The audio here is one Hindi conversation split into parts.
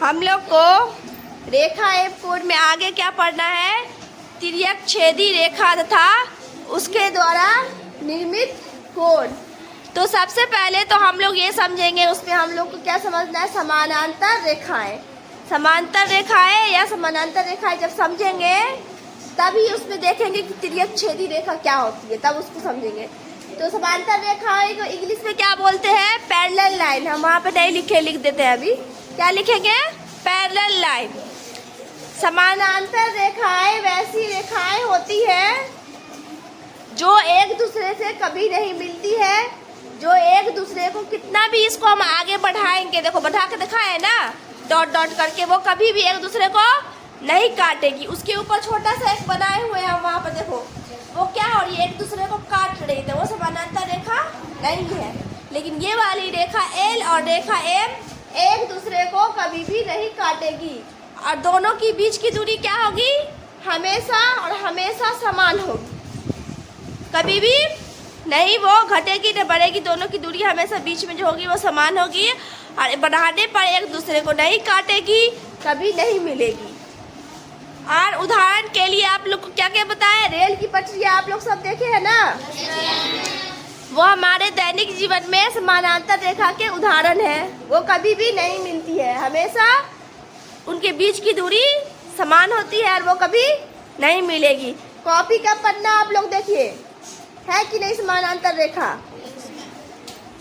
हम लोग को रेखा एवं कोण में आगे क्या पढ़ना है? तिर्यक छेदी रेखा तथा उसके द्वारा निर्मित कोण। तो सबसे पहले तो हम लोग ये समझेंगे, उसमें हम लोग को क्या समझना है? समानांतर रेखाएं। समांतर रेखाएं या समानांतर रेखाएं जब समझेंगे तभी उसमें देखेंगे कि तिर्यक छेदी रेखा क्या होती है, तब उसको समझेंगे। तो समांतर रेखाएं को इंग्लिश में क्या बोलते हैं? Parallel line. हम वहाँ पे नहीं लिखे, लिख देते हैं अभी। क्या लिखेंगे? Parallel line. समानांतर रेखाएं वैसी रेखाएं होती है जो एक दूसरे से कभी नहीं मिलती है, जो एक दूसरे को कितना भी इसको हम आगे बढ़ाएंगे, देखो बढ़ा के दिखाए ना डॉट डॉट करके, वो कभी भी एक दूसरे को नहीं काटेगी। उसके ऊपर छोटा सा एक बनाए हुए हैं वहाँ पर, देखो वो क्या हो रही है? एक दूसरे को काट रही है, वो समानांतर रेखा नहीं है। लेकिन ये वाली रेखा एल और रेखा एम एक दूसरे को कभी भी नहीं काटेगी और दोनों की बीच की दूरी क्या होगी? हमेशा और हमेशा समान होगी, कभी भी नहीं वो घटेगी न बढ़ेगी। दोनों की दूरी हमेशा बीच में जो होगी वो समान होगी और बढ़ाने पर एक दूसरे को नहीं काटेगी, कभी नहीं मिलेगी। और उदाहरण के लिए आप लोग को क्या क्या बताया? रेल की पटरियाँ आप लोग सब देखे हैं ना, वो हमारे दैनिक जीवन में समानांतर रेखा के उदाहरण है। वो कभी भी नहीं मिलती है, हमेशा उनके बीच की दूरी समान होती है और वो कभी नहीं मिलेगी। कॉपी का पन्ना आप लोग देखिए, है कि नहीं समानांतर रेखा?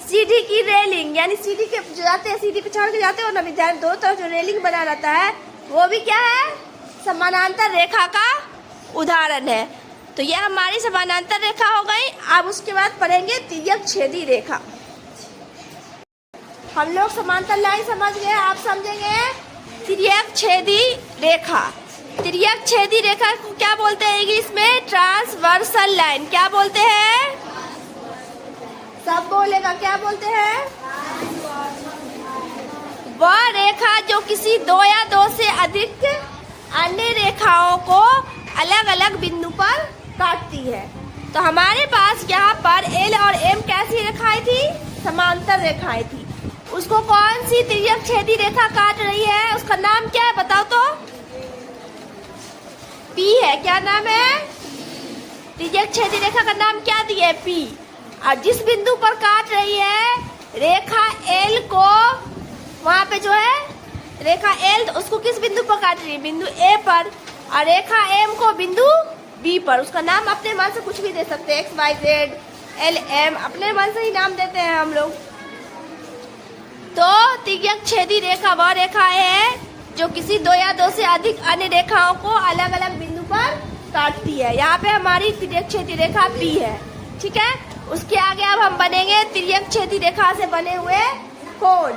सीढ़ी की रेलिंग, यानी सीढ़ी के जाते हैं, सीढ़ी पे चढ़ के जाते हो ना विद्यार्थी, दो तरफ जो रेलिंग बना रहता है वो भी क्या है? समानांतर रेखा का उदाहरण है। तो यह हमारी समानांतर रेखा हो गई। अब उसके बाद पढ़ेंगे तिर्यक छेदी रेखा। हम लोग समांतर लाइन समझ गए, आप समझेंगे तिर्यक छेदी रेखा। तिर्यक छेदी रेखा को क्या बोलते हैं इंग्लिश में? Transversal line. क्या बोलते हैं? सब बोलेगा, क्या बोलते हैं? वह रेखा जो किसी दो या दो से अधिक अन्य रेखाओं को अलग अलग बिंदु पर काटती है। तो हमारे पास यहाँ पर एल और एम कैसी रेखाएं थी? समांतर रेखाएं थी। उसको कौन सी तिर्यक छेदी रेखा काट रही है? उसका नाम क्या है बताओ तो? पी है। क्या नाम है? तिर्यक छेदी रेखा का नाम क्या दिया है? पी। और जिस बिंदु पर काट रही है रेखा एल को, वहाँ पे जो है रेखा एल, तो उसको किस बिंदु पर काट रही है? बिंदु ए पर। और रेखा एम को बिंदु बी पर। उसका नाम अपने मन से कुछ भी दे सकते हैं, X Y Z L M, अपने मन से ही नाम देते हैं हम लोग। तो तिर्यक छेदी रेखा वह रेखा है जो किसी दो या दो से अधिक अन्य रेखाओं को अलग अलग बिंदु पर काटती है। यहाँ पे हमारी तिर्यक छेदी रेखा पी है, ठीक है। उसके आगे अब हम बनेंगे तिर्यक छेदी रेखा से बने हुए कोण।